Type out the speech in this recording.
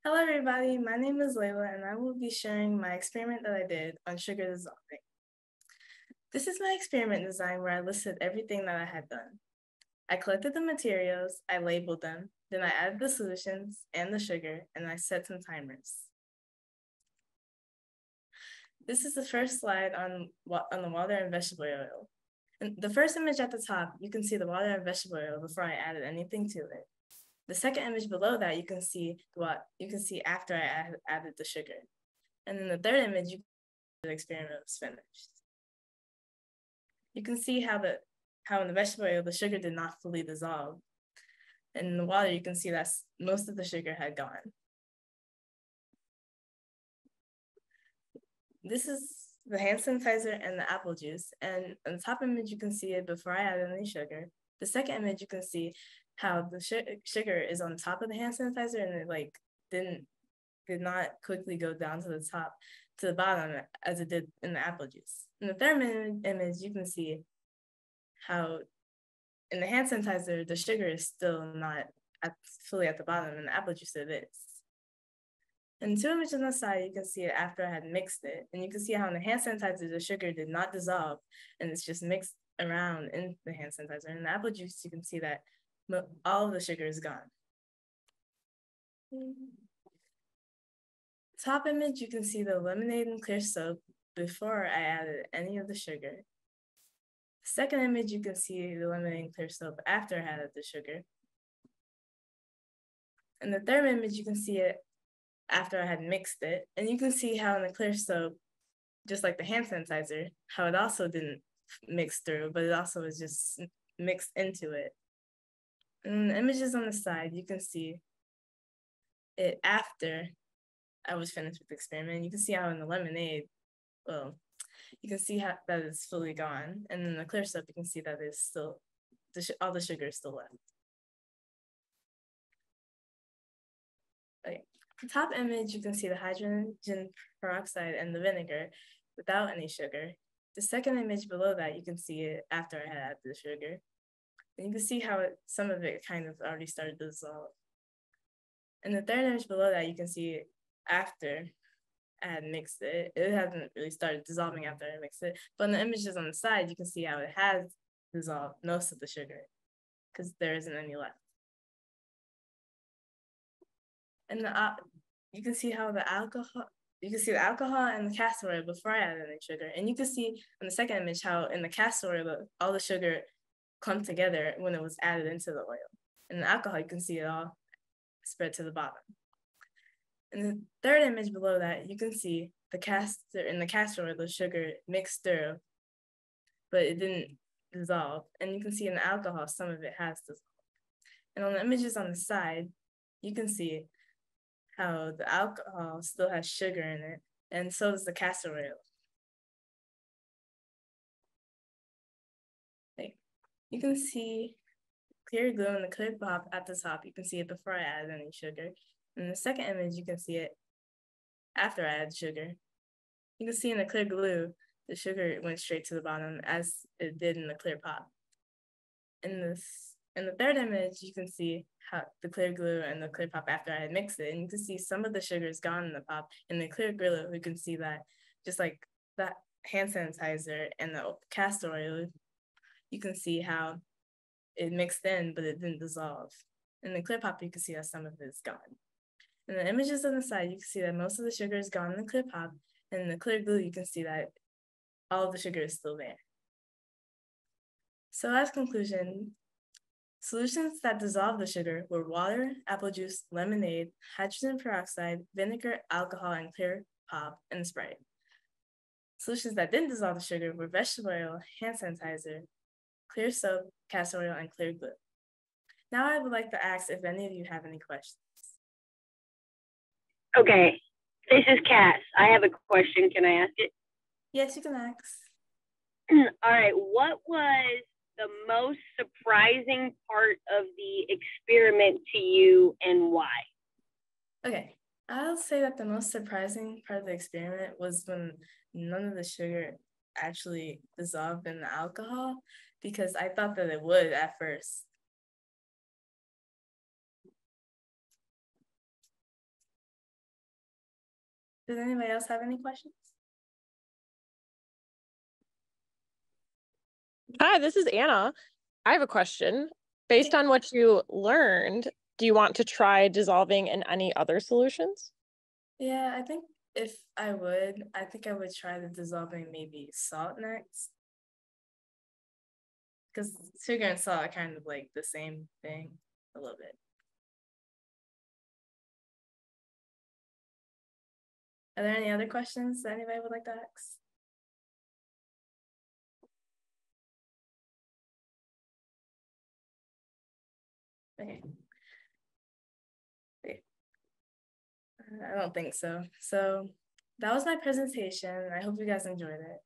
Hello everybody, my name is Lalah and I will be sharing my experiment that I did on sugar dissolving. This is my experiment design where I listed everything that I had done. I collected the materials, I labeled them, then I added the solutions and the sugar, and I set some timers. This is the first slide on the water and vegetable oil. In the first image at the top, you can see the water and vegetable oil before I added anything to it. The second image below that, you can see after I added the sugar. And then the third image, the experiment was finished. You can see how in the vegetable oil, the sugar did not fully dissolve. And in the water, you can see that most of the sugar had gone. This is the hand sanitizer and the apple juice. And on the top image, you can see it before I added any sugar. The second image, you can see how the sugar is on top of the hand sanitizer and it did not quickly go down to the bottom as it did in the apple juice. In the third image, you can see how in the hand sanitizer, the sugar is still not fully at the bottom, and the apple juice it is. In the two images on the side, you can see it after I had mixed it, and you can see how in the hand sanitizer, the sugar did not dissolve, and it's just mixed around in the hand sanitizer. In the apple juice, you can see that all of the sugar is gone. Top image, you can see the lemonade and clear soap before I added any of the sugar. Second image, you can see the lemonade and clear soap after I added the sugar. In the third image, you can see it after I had mixed it. And you can see how in the clear soap, just like the hand sanitizer, how it also didn't mix through, but it also was just mixed into it. And the images on the side, you can see it after I was finished with the experiment. You can see how in the lemonade, well, you can see how that it's fully gone. And in the clear soap, you can see that it's still, all the sugar is still left. Okay. The top image, you can see the hydrogen peroxide and the vinegar without any sugar. The second image below that, you can see it after I had added the sugar. And you can see how some of it kind of already started to dissolve. And the third image below that, you can see it after I had mixed it. It hasn't really started dissolving after I mixed it. But in the images on the side, you can see how it has dissolved most of the sugar because there isn't any left. And you can see how the alcohol and the castor oil before I added any sugar. And you can see in the second image how in the castor oil, all the sugar clumped together when it was added into the oil. In the alcohol, you can see it all spread to the bottom. In the third image below that, you can see the castor oil, the sugar mixed through, but it didn't dissolve. And you can see in the alcohol, some of it has dissolved. And on the images on the side, you can see how the alcohol still has sugar in it, and so does the castor oil. You can see clear glue and the clear pop at the top. You can see it before I added any sugar. In the second image, you can see it after I added sugar. You can see in the clear glue, the sugar went straight to the bottom as it did in the clear pop. In the third image, you can see how the clear glue and the clear pop after I had mixed it. And you can see some of the sugar is gone in the pop. In the clear glue, you can see that just like that hand sanitizer and the castor oil, you can see how it mixed in, but it didn't dissolve. In the clear pop, you can see that some of it is gone. In the images on the side, you can see that most of the sugar is gone in the clear pop, and in the clear glue, you can see that all of the sugar is still there. So as conclusion, solutions that dissolve the sugar were water, apple juice, lemonade, hydrogen peroxide, vinegar, alcohol, and clear pop, and Sprite. Solutions that didn't dissolve the sugar were vegetable oil, hand sanitizer, clear soap, castor oil, and clear glue. Now I would like to ask if any of you have any questions. Okay, this is Cass. I have a question. Can I ask it? Yes, you can ask. All right, what was the most surprising part of the experiment to you and why? Okay, I'll say that the most surprising part of the experiment was when none of the sugar actually dissolved in the alcohol, because I thought that it would at first. Does anybody else have any questions? Hi, this is Anna. I have a question. Based on what you learned, do you want to try dissolving in any other solutions? Yeah, I think I would try the dissolving maybe salt next. Because sugar and salt are kind of like the same thing a little bit. Are there any other questions that anybody would like to ask? Okay. I don't think so. So that was my presentation. I hope you guys enjoyed it.